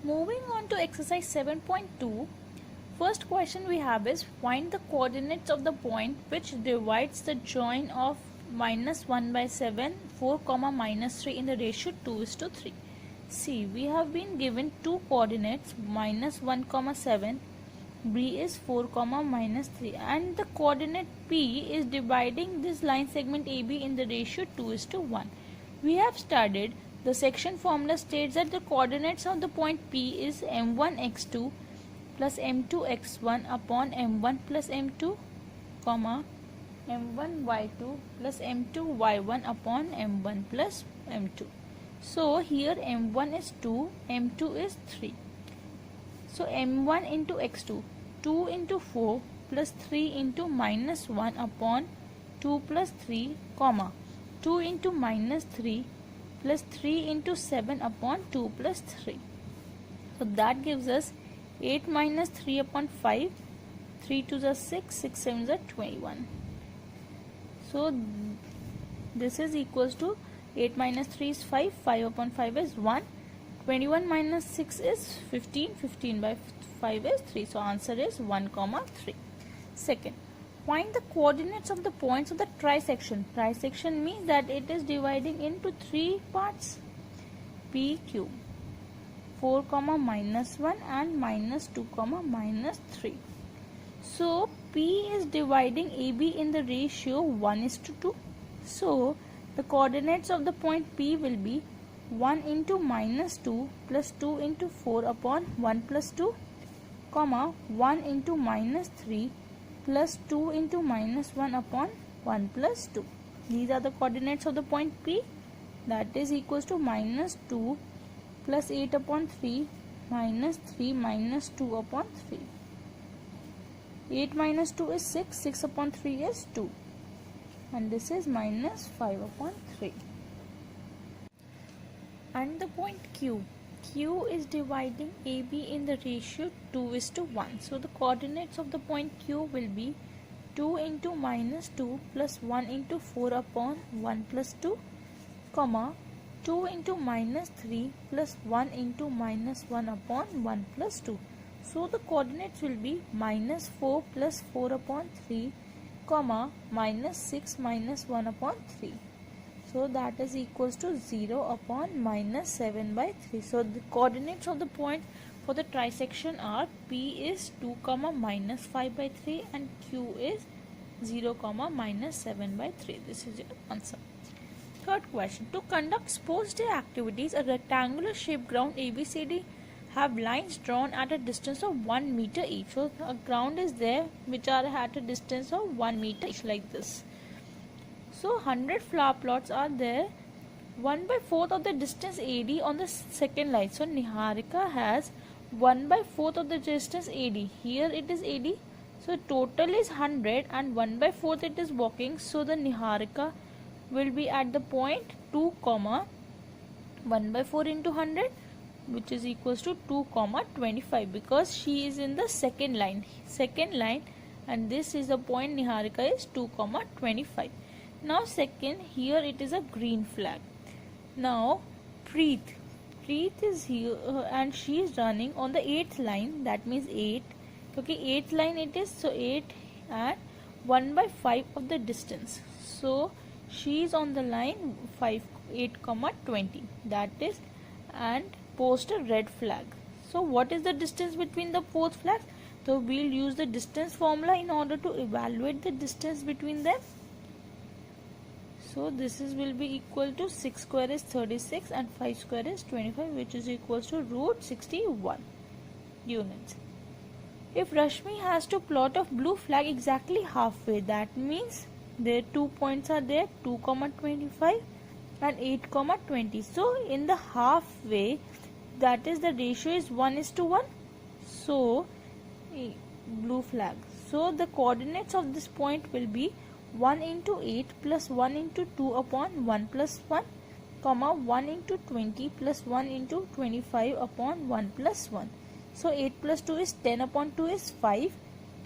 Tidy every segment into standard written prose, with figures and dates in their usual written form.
Moving on to exercise 7.2, first question we have is find the coordinates of the point which divides the join of -1/7, 4, -3 in the ratio 2:3. See, we have been given two coordinates -1, 7, B is 4, -3, and the coordinate P is dividing this line segment AB in the ratio 2:1. We have studied the section formula states that the coordinates of the point P is m1 x2 plus m2 x1 upon m1 plus m2, m1 y2 plus m2 y1 upon m1 plus m2. So here m1 is 2, m2 is 3. So m1 into x2, 2 into 4 plus 3 into -1 upon 2 plus 3, 2 into -3 plus 3 into 7 upon 2 plus 3. So that gives us 8 minus 3 upon 5. 3 2 is 6, 6 7 is 21. So this is equals to 8 minus 3 is 5, 5 upon 5 is 1. 21 minus 6 is 15, 15 by 5 is 3. So answer is 1, 3. Second, find the coordinates of the points of the trisection. Trisection means that it is dividing into three parts. PQ, 4, -1 and -2, -3. So P is dividing AB in the ratio 1:2. So the coordinates of the point P will be 1 into -2 plus 2 into 4 upon 1 plus 2, 1 into -3 plus 2 into -1 upon 1 plus 2. These are the coordinates of the point P. That is equals to -2 plus 8 upon 3 minus 3 minus 2 upon 3. 8 minus 2 is 6, 6 upon 3 is 2. And this is -5 upon 3. And the point Q. Q is dividing AB in the ratio 2:1. So the coordinates of the point Q will be 2 into -2 plus 1 into 4 upon 1 plus 2, 2 into -3 plus 1 into -1 upon 1 plus 2. So the coordinates will be -4 plus 4 upon 3, -6 minus 1 upon 3. So that is equals to 0 upon -7 by 3. So the coordinates of the point for the trisection are P is 2, -5 by 3 and Q is 0, -7 by 3. This is your answer. Third question. To conduct sports day activities, a rectangular shaped ground ABCD have lines drawn at a distance of 1 meter each. So a ground is there which are at a distance of 1 meter each, like this. So 100 flower plots are there, 1/4 of the distance AD on the second line. So Niharika has 1/4 of the distance AD. Here it is AD. So total is 100 and 1/4 it is walking. So the Niharika will be at the point 2, 1/4 into 100, which is equals to 2, 25, because she is in the second line. And this is the point Niharika is 2, 25. Now second, here it is a green flag. Now Preet is here and she is running on the 8th line. That means 8. Okay, 8th line it is. So 8 and 1/5 of the distance. So she is on the line 8, 20. That is, and post a red flag. So what is the distance between the both flags? So we'll use the distance formula in order to evaluate the distance between them. So this will be equal to 6 square is 36 and 5 square is 25, which is equals to √61 units. If Rashmi has to plot a blue flag exactly halfway, that means their 2 points are there, 2, 25 and 8, 20. So in the halfway, that is the ratio is 1:1. So blue flag. So the coordinates of this point will be 1 into 8 plus 1 into 2 upon 1 plus 1, 1 into 20 plus 1 into 25 upon 1 plus 1. So 8 plus 2 is 10 upon 2 is 5,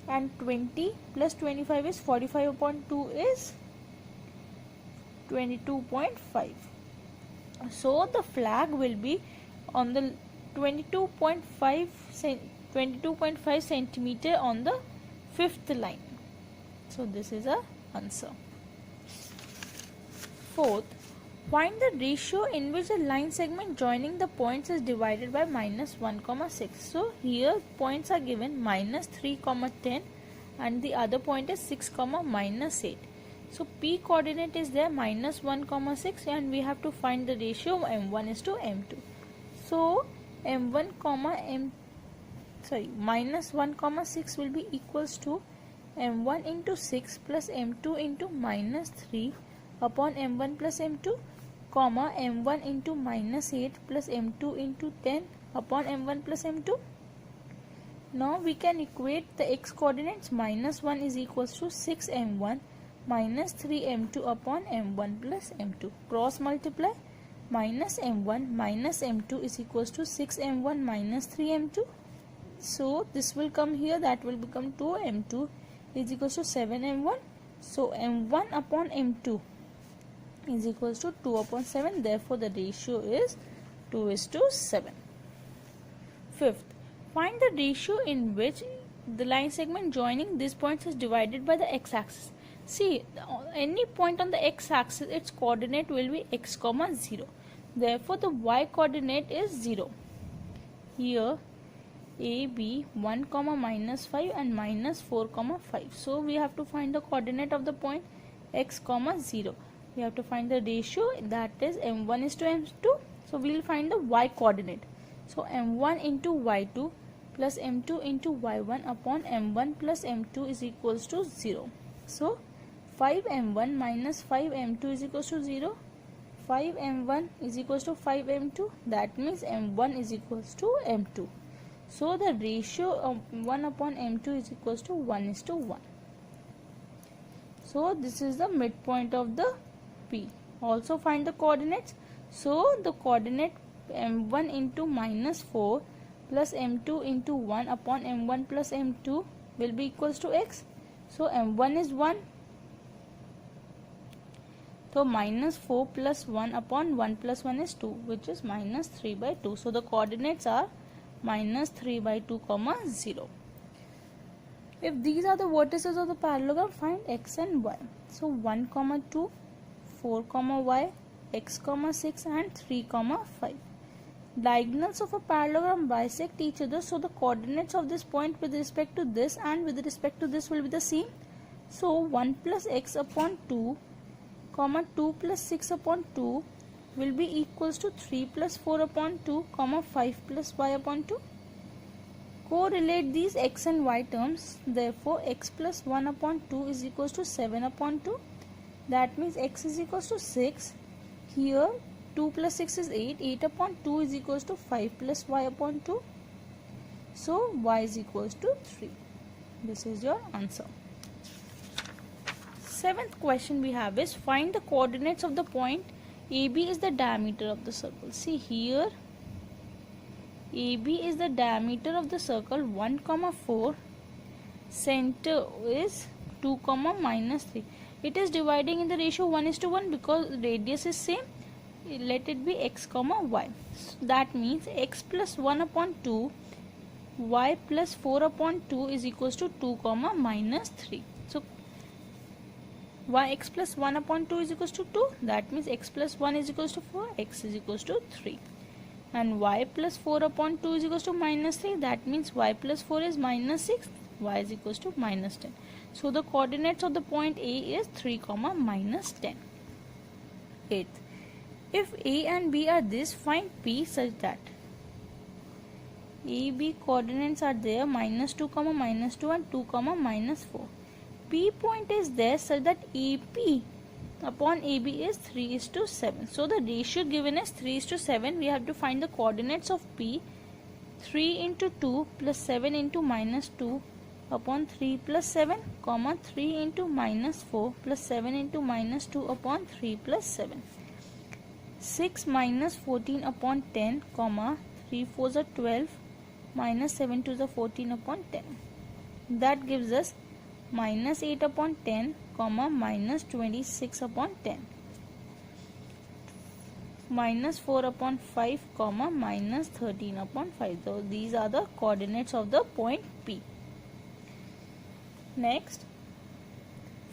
and 20 plus 25 is 45 upon 2 is 22.5. So the flag will be on the 22.5 centimeter on the fifth line. So this is our answer. Fourth, find the ratio in which the line segment joining the points is divided by -1,6. So here points are given -3,10 and the other point is 6, -8. So P coordinate is there -1,6 and we have to find the ratio m1 is to m2. So -1,6 will be equals to m1 into 6 plus m2 into -3 upon m1 plus m2, comma m1 into -8 plus m2 into 10 upon m1 plus m2. Now we can equate the x coordinates. -1 is equals to 6m1 minus 3m2 upon m1 plus m2. Cross multiply. -m1 minus m2 is equals to 6m1 minus 3m2. So this will come here, that will become 2m2 is equals to 7m1. So m1 upon m2 is equals to 2 upon 7. Therefore the ratio is 2:7. Fifth, find the ratio in which the line segment joining these points is divided by the x-axis. See, any point on the x-axis, its coordinate will be x, 0. Therefore the y coordinate is 0. Here a, b, 1, -5 and -4, 5. So we have to find the coordinate of the point x, 0. We have to find the ratio, that is m1 is to m2. So we will find the y coordinate. So m1 into y2 plus m2 into y1 upon m1 plus m2 is equals to 0. So 5m1 minus 5m2 is equals to 0. 5m1 is equals to 5m2. That means m1 is equals to m2. So the ratio of 1 upon m2 is equals to 1:1. So this is the midpoint of the P. Also find the coordinates. So the coordinate m1 into -4 plus m2 into 1 upon m1 plus m2 will be equals to x. So m1 is 1. So -4 plus 1 upon 1 plus 1 is 2, which is -3/2. So the coordinates are -3/2, 0. If these are the vertices of the parallelogram, find x and y. So 1, 2, 4, y, x, 6 and 3, 5. Diagonals of a parallelogram bisect each other, so the coordinates of this point with respect to this and with respect to this will be the same. So 1 plus x upon 2, 2 plus 6 upon 2 will be equals to 3 plus 4 upon 2, 5 plus y upon 2. Correlate these x and y terms. Therefore x plus 1 upon 2 is equals to 7 upon 2. That means x is equals to 6. Here 2 plus 6 is 8. 8 upon 2 is equals to 5 plus y upon 2. So y is equals to 3. This is your answer. Seventh question we have is, find the coordinates of the point AB is the diameter of the circle. See here, AB is the diameter of the circle 1, 4. Center is 2, -3. It is dividing in the ratio 1:1 because radius is same. Let it be x, y. So that means x plus 1 upon 2, y plus 4 upon 2 is equals to 2, -3. So x plus 1 upon 2 is equals to 2. That means x plus 1 is equals to 4, x is equals to 3. And y plus 4 upon 2 is equals to -3. That means y plus 4 is -6, y is equals to -10. So the coordinates of the point A is 3, -10. 8th, if A and B are this, find P such that A, B coordinates are there -2, -2 and 2, -4. P point is there such that AP upon AB is 3:7. So the ratio given is 3:7. We have to find the coordinates of P. 3 into 2 plus 7 into -2 upon 3 plus 7, 3 into -4 plus 7 into -2 upon 3 plus 7. 6 minus 14 upon 10, 3 4s are 12, minus 7 2s are 14 upon 10. That gives us -8 upon 10, -26 upon 10. minus 4 upon 5 comma minus 13 upon 5. So these are the coordinates of the point P. Next,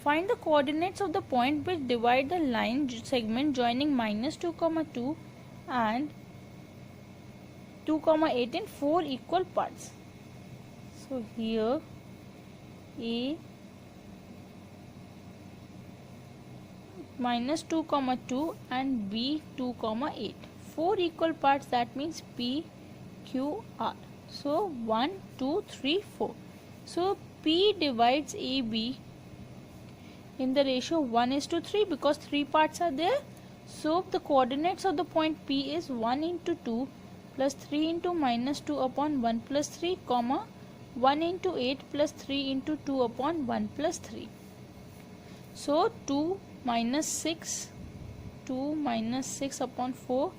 find the coordinates of the point which divide the line segment joining minus 2 comma 2 and 2 comma 8 in 4 equal parts. So here A minus 2 comma 2 and B 2 comma 8. 4 equal parts, that means P, Q, R. So 1, 2, 3, 4. So P divides AB in the ratio 1:3 because 3 parts are there. So the coordinates of the point P is 1 into 2 plus 3 into minus 2 upon 1 plus 3 comma 1 into 8 plus 3 into 2 upon 1 plus 3. So 2 minus 6, 2 minus 6 upon 4,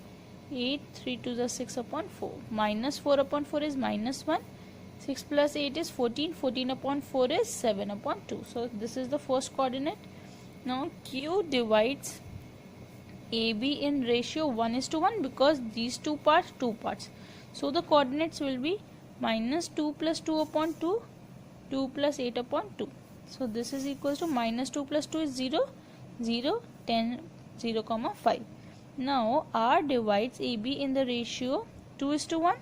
8, 3 to the 6 upon 4. Minus 4 upon 4 is minus 1. 6 plus 8 is 14. 14 upon 4 is 7 upon 2. So this is the first coordinate. Now Q divides AB in ratio 1:1 because these two parts. So the coordinates will be minus 2 plus 2 upon 2, 2 plus 8 upon 2. So this is equals to minus 2 plus 2 is 0, 0, 10, 0, 5. Now R divides AB in the ratio 2:1.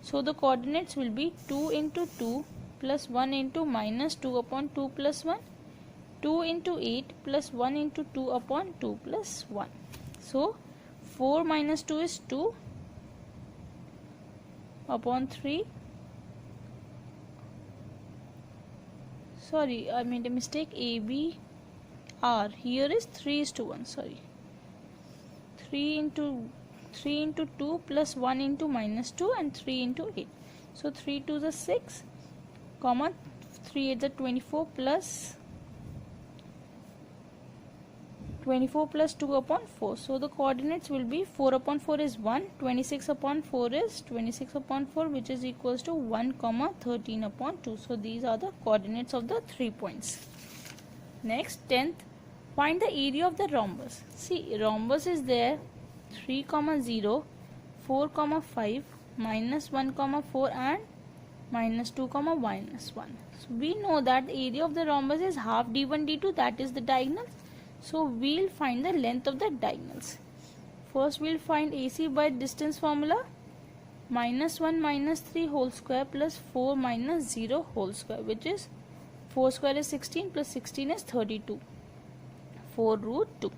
So the coordinates will be 2 into 2 plus 1 into minus 2 upon 2 plus 1, 2 into 8 plus 1 into 2 upon 2 plus 1. So 4 minus 2 is 2 upon 3. Sorry, I made a mistake. AB R here is 3:1. Sorry, 3 into 2 plus 1 into minus 2 and 3 into 8. So 3 to the 6 comma 3 8 the 24 plus 2 upon 4. So the coordinates will be 4 upon 4 is 1, 26 upon 4 is 26 upon 4, which is equals to 1 comma 13 upon 2. So these are the coordinates of the 3 points. Next, 10th, find the area of the rhombus. See, rhombus is there 3 comma 0, 4 comma 5, minus 1 comma 4 and minus 2 comma minus 1. So we know that the area of the rhombus is half d1 d2, that is the diagonals. So we'll find the length of the diagonals. First we'll find AC by distance formula. Minus 1 minus 3 whole square plus 4 minus 0 whole square, which is 4 square is 16 plus 16 is 32. 4 root 2.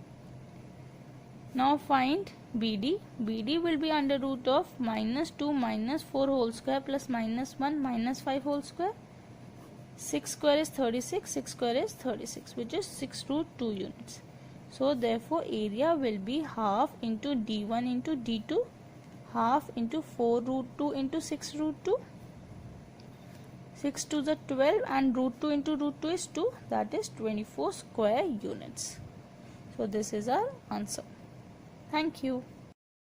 Now find BD. BD will be under root of minus 2 minus 4 whole square plus minus 1 minus 5 whole square. 6 square is 36, 6 square is 36, which is 6 root 2 units. So therefore area will be half into d1 into d2, half into 4 root 2 into 6 root 2, 6 to the 12, and root 2 into root 2 is 2, that is 24 square units. So this is our answer. Thank you.